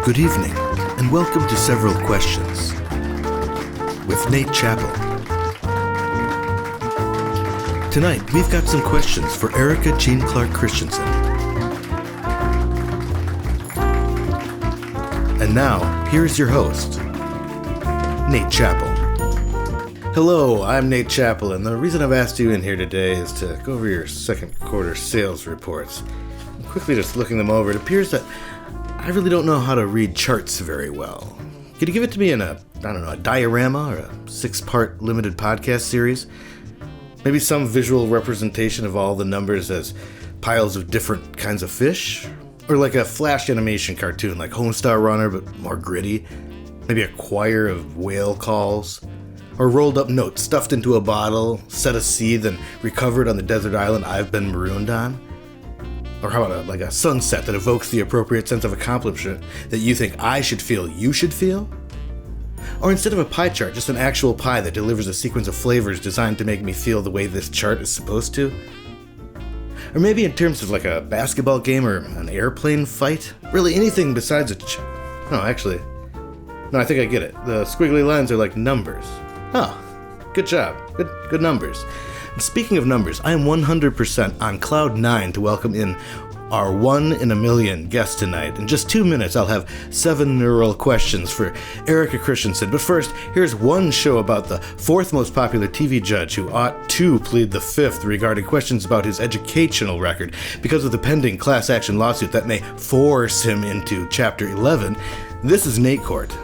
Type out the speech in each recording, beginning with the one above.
Good evening, and welcome to Several Questions with Nate Chappell. Tonight, we've got some questions for Erica Jean Clark Christenson. And now, here's your host, Nate Chappell. Hello, I'm Nate Chappell, and the reason I've asked you in here today is to go over your second quarter sales reports. I'm quickly just looking them over. It appears that I really don't know how to read charts very well. Could you give it to me in a diorama or a 6-part limited podcast series? Maybe some visual representation of all the numbers as piles of different kinds of fish? Or like a flash animation cartoon like Homestar Runner but more gritty? Maybe a choir of whale calls? Or rolled up notes stuffed into a bottle, set aseed and recovered on the desert island I've been marooned on? Or how about a sunset that evokes the appropriate sense of accomplishment that you think I should feel you should feel? Or instead of a pie chart, just an actual pie that delivers a sequence of flavors designed to make me feel the way this chart is supposed to? Or maybe in terms of like a basketball game or an airplane fight? Really anything besides No, I think I get it. The squiggly lines are like numbers. Oh, good job. Good numbers. And speaking of numbers, I am 100% on cloud 9 to welcome in our 1 in a million guest tonight. In just 2 minutes, I'll have 7 neural questions for Erica Christenson. But first, here's one show about the 4th most popular TV judge who ought to plead the 5th regarding questions about his educational record because of the pending class action lawsuit that may force him into Chapter 11. This is Nate Court.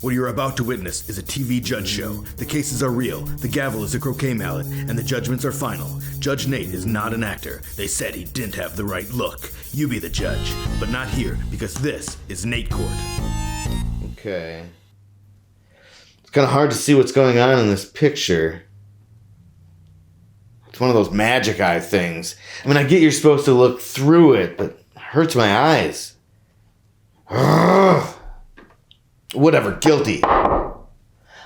What you're about to witness is a TV judge show. The cases are real, the gavel is a croquet mallet, and the judgments are final. Judge Nate is not an actor. They said he didn't have the right look. You be the judge, but not here, because this is Nate Court. Okay. It's kind of hard to see what's going on in this picture. It's one of those magic eye things. I mean, I get you're supposed to look through it, but it hurts my eyes. Ugh. Whatever, guilty.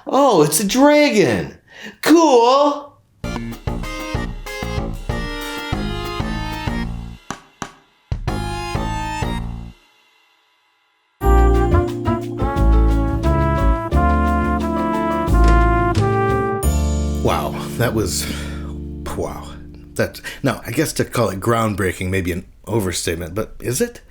Oh, it's a dragon. Cool. Wow, that was... Wow. Now, I guess to call it groundbreaking may be an overstatement, but is it?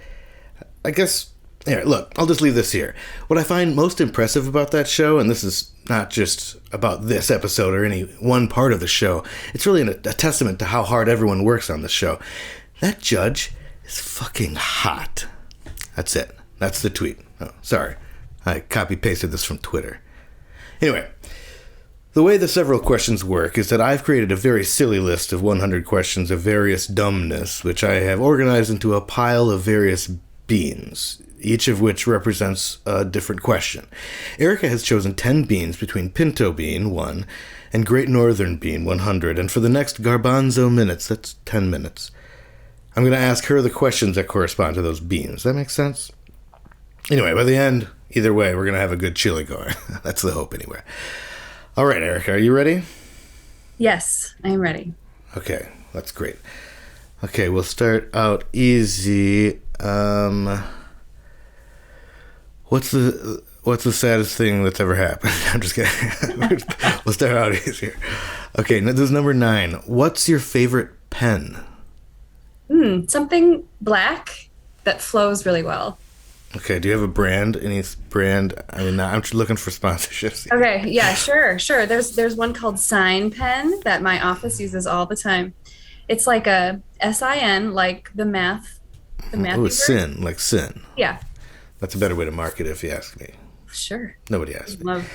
I guess... Here, look, I'll just leave this here. What I find most impressive about that show, and this is not just about this episode or any one part of the show, it's really a testament to how hard everyone works on the show. That judge is fucking hot. That's it. That's the tweet. Oh, sorry. I copy-pasted this from Twitter. Anyway, the way the several questions work is that I've created a very silly list of 100 questions of various dumbness, which I have organized into a pile of various beans, each of which represents a different question. Erica has chosen 10 beans between Pinto Bean, 1, and Great Northern Bean, 100, and for the next garbanzo minutes, that's 10 minutes, I'm going to ask her the questions that correspond to those beans. Does that make sense? Anyway, by the end, either way, we're going to have a good chili going. That's the hope, anyway. All right, Erica, are you ready? Yes, I am ready. Okay, that's great. Okay, we'll start out easy. What's the saddest thing that's ever happened? I'm just kidding. We'll start out easier. Okay, this is number 9. What's your favorite pen? Something black that flows really well. Okay, do you have a brand? Any brand? I mean, I'm just looking for sponsorships. Okay, yeah, sure. There's one called Sign Pen that my office uses all the time. It's like a SIN, like the math. Oh, sin, like sin. Yeah. That's a better way to market it if you ask me. Sure. Nobody asked me. Love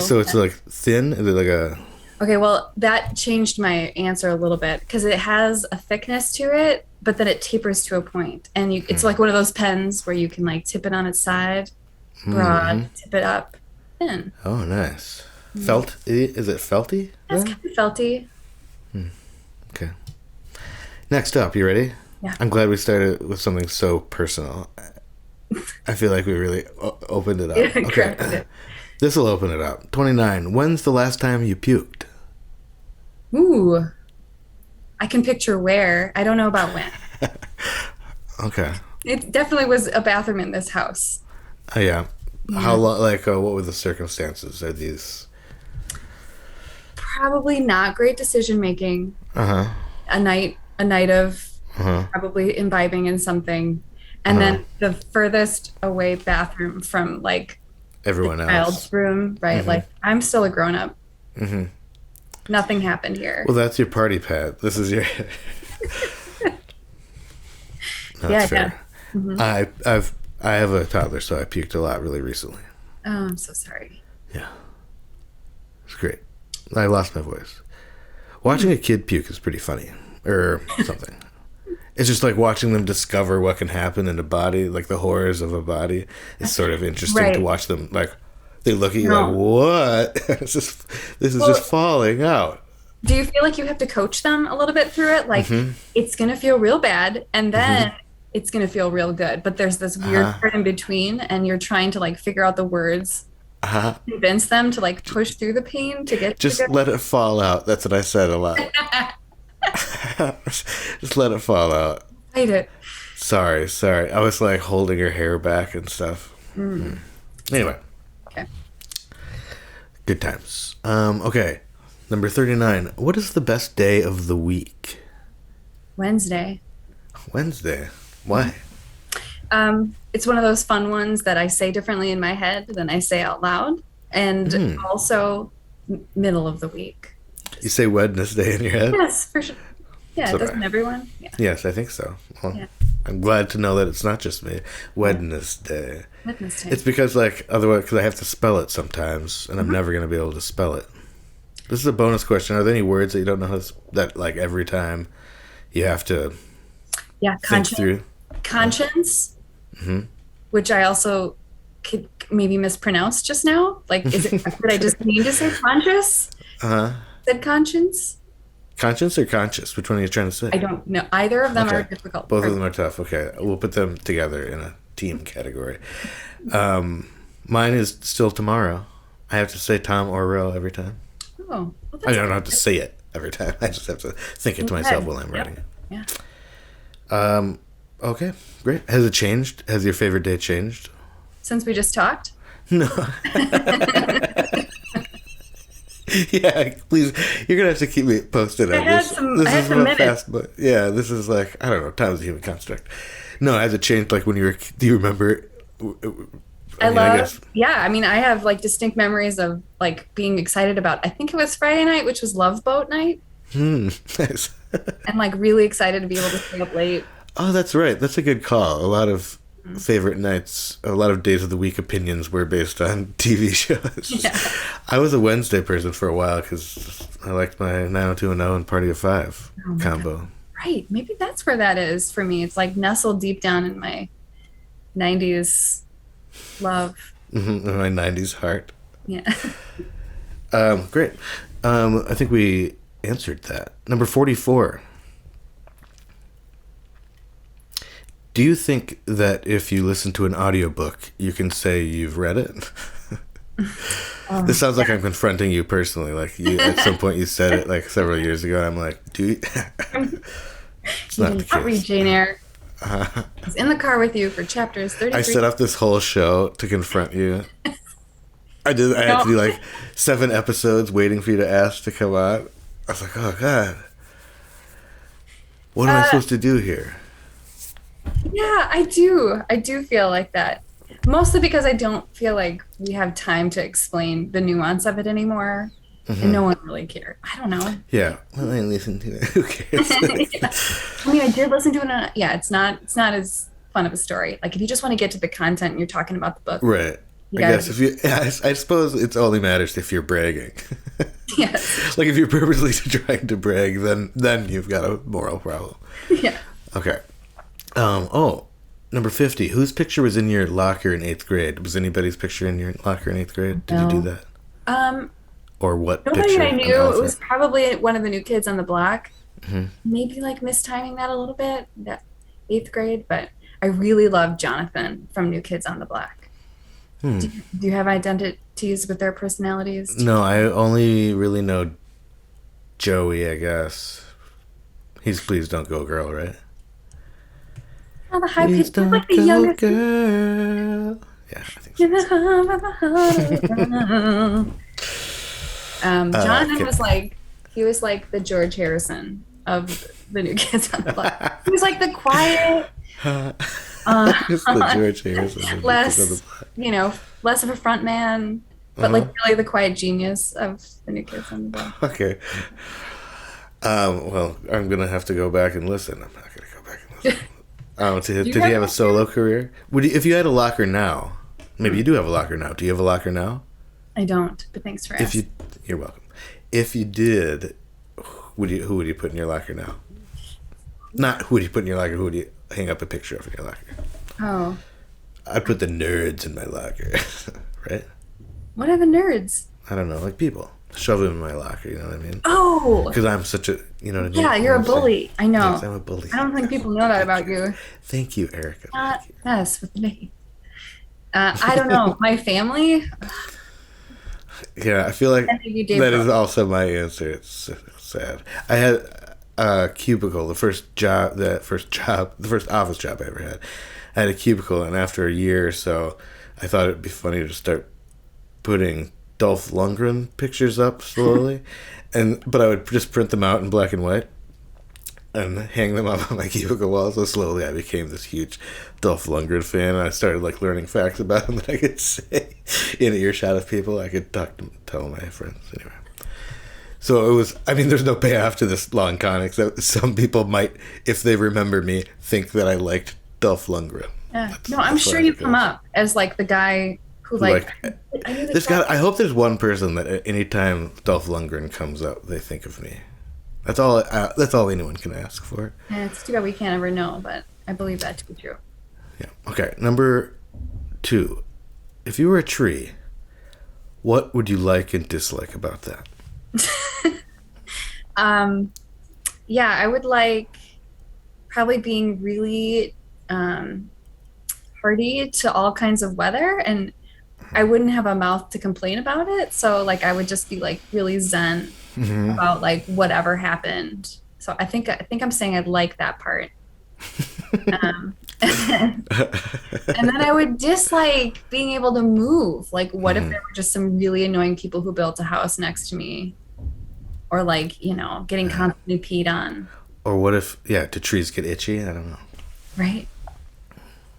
so it's like thin? Is it like a... Okay, well, that changed my answer a little bit because it has a thickness to it, but then it tapers to a point. And it's like one of those pens where you can like tip it on its side, broad, tip it up, thin. Oh, nice. Felt? Is it felty? It's kind of felty. Okay. Next up, you ready? Yeah. I'm glad we started with something so personal. I feel like we really opened it up. Yeah, okay. This will open it up. 29. When's the last time you puked? Ooh. I can picture where. I don't know about when. Okay. It definitely was a bathroom in this house. Oh, yeah. How Yeah. long? Like, what were the circumstances? Are these? Probably not great decision making. Uh huh. A night of Uh huh. probably imbibing in something. Uh And huh. then the furthest away bathroom from like the Everyone else. child's room, right? Mm-hmm. Like I'm still a grown up. Mm-hmm. Nothing happened here. Well, that's your party pad. This is your. No, that's Yeah, yeah. fair. Hmm. I have a toddler, so I puked a lot really recently. Oh, I'm so sorry. Yeah, it's great. I lost my voice. Watching a kid puke is pretty funny, or something. It's just like watching them discover what can happen in a body, like the horrors of a body. It's sort of interesting to Right. watch them. Like they look at you like, No. "What? This is just Well, falling out." do you feel like you have to coach them a little bit through it? Like Mm-hmm. it's going to feel real bad and Mm-hmm. then it's going to feel real good. But there's this weird Uh-huh. part in between and you're trying to like figure out the words, Uh-huh. convince them to like push through the pain to get to the Just let it fall out. That's what I said a lot. good. Just let it fall out. Fight it. Sorry. I was like holding her hair back and stuff. Mm. Anyway, Okay. good times. Okay. Number 39. What is the best day of the week? Wednesday. Wednesday. Why? It's one of those fun ones that I say differently in my head than I say out loud. And Mm. also middle of the week. You say Wednesday in your head? Yes, for sure. Yeah, It's okay. doesn't everyone? Yeah. Yes, I think so. Well, Yeah. I'm glad to know that it's not just me. Wednesday. Wednesday. It's because, like, otherwise, because I have to spell it sometimes, and I'm never going to be able to spell it. This is a bonus question. Are there any words that you don't know how to, that, like, every time you have to Yeah, think through? conscience, Hmm. which I also could maybe mispronounce just now. Like, is it, did I just mean to say conscious? Uh-huh. Said conscience? Conscience or conscious? Which one are you trying to say? I don't know. Either of them are Okay. difficult. Both of them are tough. Okay. We'll put them together in a team category. Mine is still tomorrow. I have to say Tom or Ro every time. Oh, well, I that's don't have to say it every time. I just have to think it to myself while I'm Yep. writing Yeah. it. Okay, great. Has it changed? Has your favorite day changed? Since we just talked. No. Yeah, please. You're gonna have to keep me posted on this. I This had is some a minutes. fast, but yeah, this is like I don't know. Time is a human construct. No, has it changed? Like when you were? Do you remember? I I guess. love, yeah. I mean, I have like distinct memories of like being excited about, I think it was Friday night, which was Love Boat night, Nice. and like really excited to be able to stay up late. Oh, that's right. That's a good call. A lot of favorite nights, a lot of days of the week opinions were based on TV shows. Yeah. I was a Wednesday person for a while because I liked my 90210 and Party of Five Oh my combo. Right. Maybe that's where that is for me. It's like nestled deep down in my 90s love. In my 90s heart. Yeah. Great. I think we answered that. Number 44. Do you think that if you listen to an audiobook, you can say you've read it? This sounds like I'm confronting you personally. Like you, at some point, you said it like several years ago. I'm like, do you? It's You not did the not read case. Jane Eyre. I was in the car with you for chapters I 33. set up this whole show to confront you. I did. I had to do like 7 episodes waiting for you to ask to come on. I was like, oh god, what am I supposed to do here? Yeah, I do. I do feel like that. Mostly because I don't feel like we have time to explain the nuance of it anymore. And no one really cared. I don't know. Yeah. Well, I listened to it. Who cares? Yeah. I mean, I did listen to it. Yeah, it's not as fun of a story. Like if you just want to get to the content and you're talking about the book. Right. You I gotta guess if you, yeah, I suppose it only matters if you're bragging. Yes. Like if you're purposely trying to brag, then you've got a moral problem. Yeah. Okay. Number 50. Whose picture was in your locker in 8th grade? Was anybody's picture in your locker in 8th grade? Did you do No. that? Um, Or what Nobody picture? I and knew. It outfit? was probably one of the new kids on the block. Mhm. Maybe like mistiming that a little bit, that 8th grade. But I really love Jonathan from New Kids on the Block. Do you have identities with their personalities? No, I only really know Joey, I guess. He's Please Don't Go Girl, right? Oh, the high Please pitch is like don't the go, youngest. girl. Yeah, I think In the so. hum of a heart. Jonathan Okay. he was like the George Harrison of the New Kids on the Block. He was like the quiet, uh, It's the George Harrison of New Kids on the less, Block. less of a front man, but like Uh-huh. really the quiet genius of the New Kids on the Block. Okay. Well, I'm gonna have to go back and listen. I'm not gonna go back and listen. Do you Did he have have a any solo favorite? career? If you had a locker now, maybe Hmm, you do have a locker now. Do you have a locker now? I don't, but thanks for If asking. you, you're welcome. If you did, who would you put in your locker now? Not who would you put in your locker. Who would you hang up a picture of in your locker? Oh, I'd put the nerds in my locker, right? what are the nerds? I don't know, like people. Shove them in my locker. You know what I mean? Oh, Because I'm such a, you know what I mean? yeah, You you're know a what I'm saying? bully. I Yes, know. I'm a bully. I don't think people know that about you. Thank you, Erica. Not Thank you. us with me. I don't know. My family, Yeah, I feel like and maybe Dave that is Grohl. also my answer. It's so sad. I had a cubicle, the first office job I ever had. I had a cubicle, and after a year or so, I thought it'd be funny to start putting Dolph Lundgren pictures up slowly, but I would just print them out in black and white and hang them up on my cubicle wall. So slowly, I became this huge Dolph Lundgren fan. And I started like learning facts about him that I could say in earshot of people. I could tell my friends anyway. So it was. I mean, there's no payoff to this long con, except some people might, if they remember me, think that I liked Dolph Lundgren. Yeah. No, I'm That's sure where you it come goes. up as like the guy who Like, I knew the there's guy. got. I hope there's one person that anytime Dolph Lundgren comes up, they think of me. That's all. That's all anyone can ask for. And it's too bad we can't ever know, but I believe that to be true. Yeah. Okay. Number 2. If you were a tree, what would you like and dislike about that? Um, yeah, I would like probably being really hardy to all kinds of weather, and I wouldn't have a mouth to complain about it. So like I would just be like really zen Hmm. about like whatever happened. So I think I'm saying I'd like that part. And then I would dislike being able to move. Like, what if Hmm. there were just some really annoying people who built a house next to me? Or like, getting constantly peed on, Or what if, do trees get itchy? I don't know. right?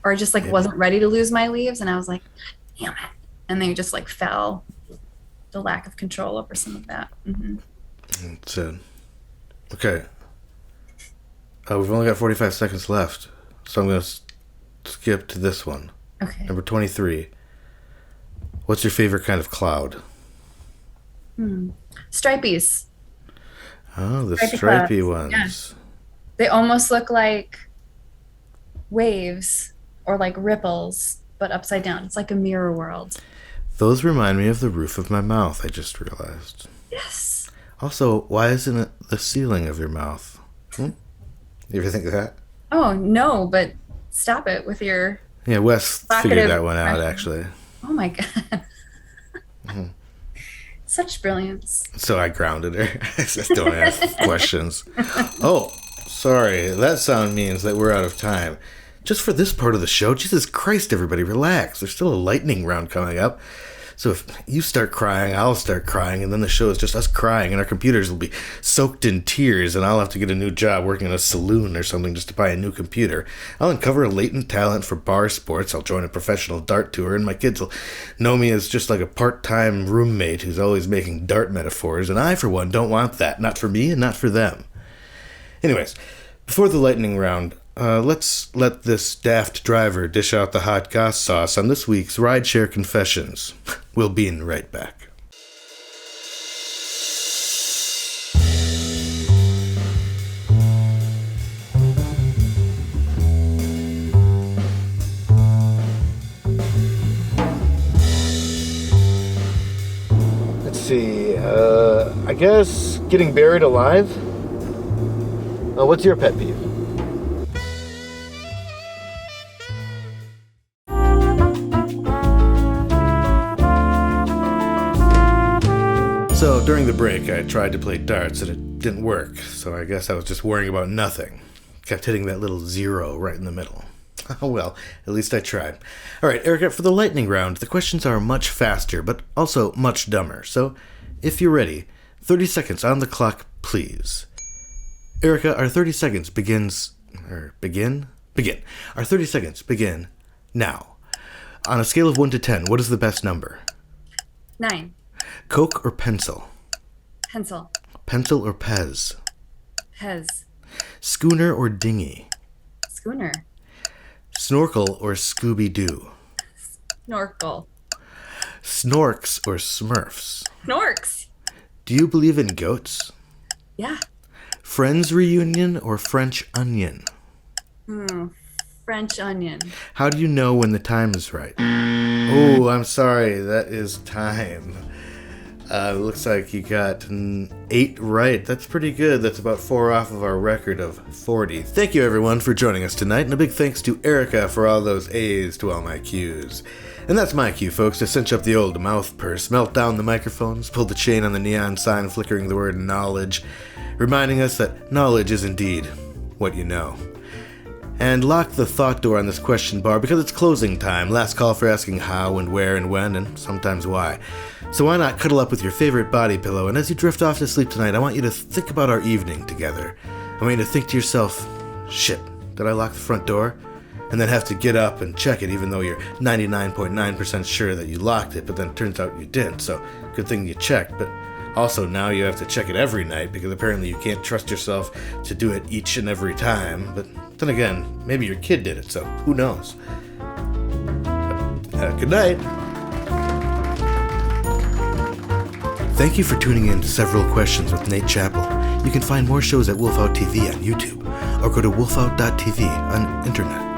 Or just like Maybe. wasn't ready to lose my leaves and I was like, damn it. And they just like fell. The lack of control over some of that. It's okay. We've only got 45 seconds left, so I'm going to skip to this one. Okay. Number 23. What's your favorite kind of cloud? Stripies. Oh, the Stripy stripy clouds. Yeah. ones. They almost look like waves or like ripples, but upside down. It's like a mirror world. Those remind me of the roof of my mouth, I just realized. Yes. Also, why isn't it the ceiling of your mouth? You ever think of that? Oh, no, but stop it with your Yeah, Wes figured provocative that one out, expression. actually. Oh my God. Such brilliance. So I grounded her. I just don't ask questions. Oh, sorry. That sound means that we're out of time. Just for this part of the show, Jesus Christ, everybody, relax. There's still a lightning round coming up. So if you start crying, I'll start crying, and then the show is just us crying, and our computers will be soaked in tears, and I'll have to get a new job working in a saloon or something just to buy a new computer. I'll uncover a latent talent for bar sports. I'll join a professional dart tour, and my kids will know me as just like a part-time roommate who's always making dart metaphors, and I, for one, don't want that. Not for me and not for them. Anyways, before the lightning round, let's let this daft driver dish out the hot goss sauce on this week's Rideshare Confessions. We'll be right back. Let's see, I guess getting buried alive? What's your pet peeve? So during the break, I tried to play darts and it didn't work. So I guess I was just worrying about nothing. Kept hitting that little zero right in the middle. Oh well, at least I tried. Alright, Erica, for the lightning round, the questions are much faster, but also much dumber. So, if you're ready, 30 seconds on the clock, please. Erica, our 30 seconds begin. Our 30 seconds begin now. On a scale of 1 to 10, what is the best number? 9. Coke or pencil? Pencil. Pencil or Pez? Pez. Schooner or dinghy? Schooner. Snorkel or Scooby-Doo? Snorkel. Snorks or Smurfs? Snorks. Do you believe in goats? Yeah. Friends reunion or French onion? French onion. How do you know when the time is right? Oh, I'm sorry. That is time. Looks like you got 8 right. That's pretty good. That's about 4 off of our record of 40. Thank you, everyone, for joining us tonight, and a big thanks to Erica for all those A's to all my Q's. And that's my cue, folks, to cinch up the old mouth purse, melt down the microphones, pull the chain on the neon sign flickering the word knowledge, reminding us that knowledge is indeed what you know. And lock the thought door on this question bar because it's closing time. Last call for asking how and where and when and sometimes why. So why not cuddle up with your favorite body pillow, and as you drift off to sleep tonight, I want you to think about our evening together. I want you to think to yourself, shit, did I lock the front door? And then have to get up and check it even though you're 99.9% sure that you locked it, but then it turns out you didn't. So good thing you checked, but also now you have to check it every night because apparently you can't trust yourself to do it each and every time. But then again, maybe your kid did it, so who knows? Good night. Thank you for tuning in to Several Questions with Nate Chappell. You can find more shows at Wolf Out TV on YouTube, or go to wolfout.tv on internet.